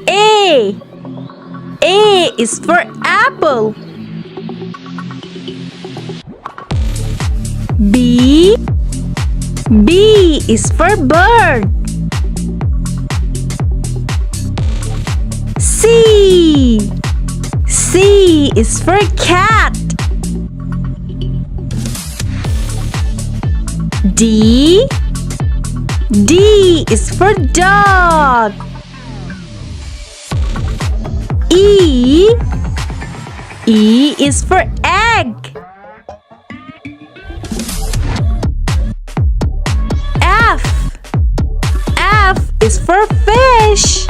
A. A is for apple. B. B is for bird. C. C is for cat. D. D is for dog. E. E is for egg. F. F is for fish.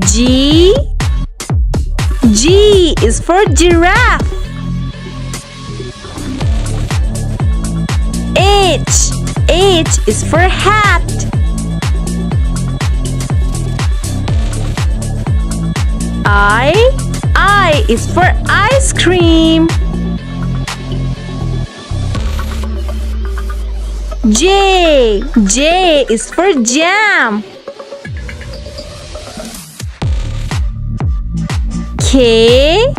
G. G is for giraffe. H. H is for hat. I is for ice cream. J. J is for jam. K.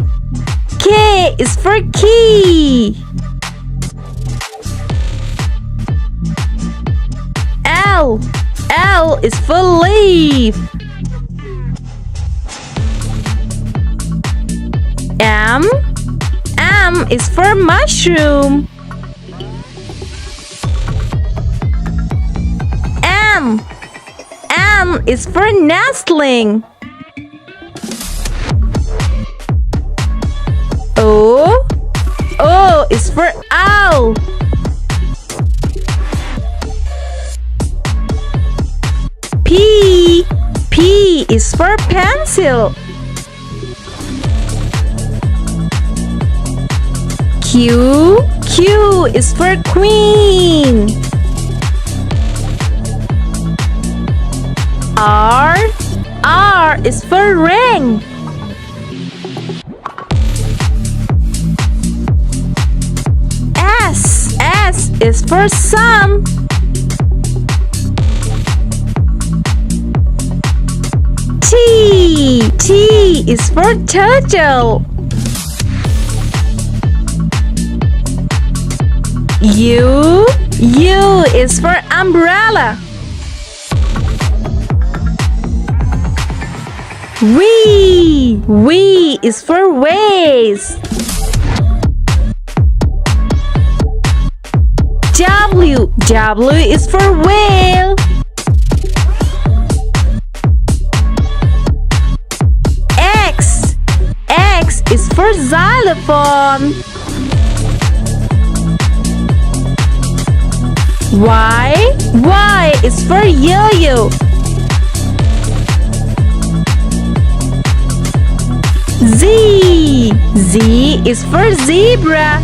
K is for key. L. L is for leaf. M. M is for mushroom. M. M is for nestling. O. O is for owl. P. P is for pencil. Q. Q is for queen. R. R is for ring. S. S is for sun. T. T is for turtle. U. U is for umbrella. V. V is for vase. W. W is for whale. X. X is for xylophone. Y. Y is for yo-yo. Z. Z is for zebra.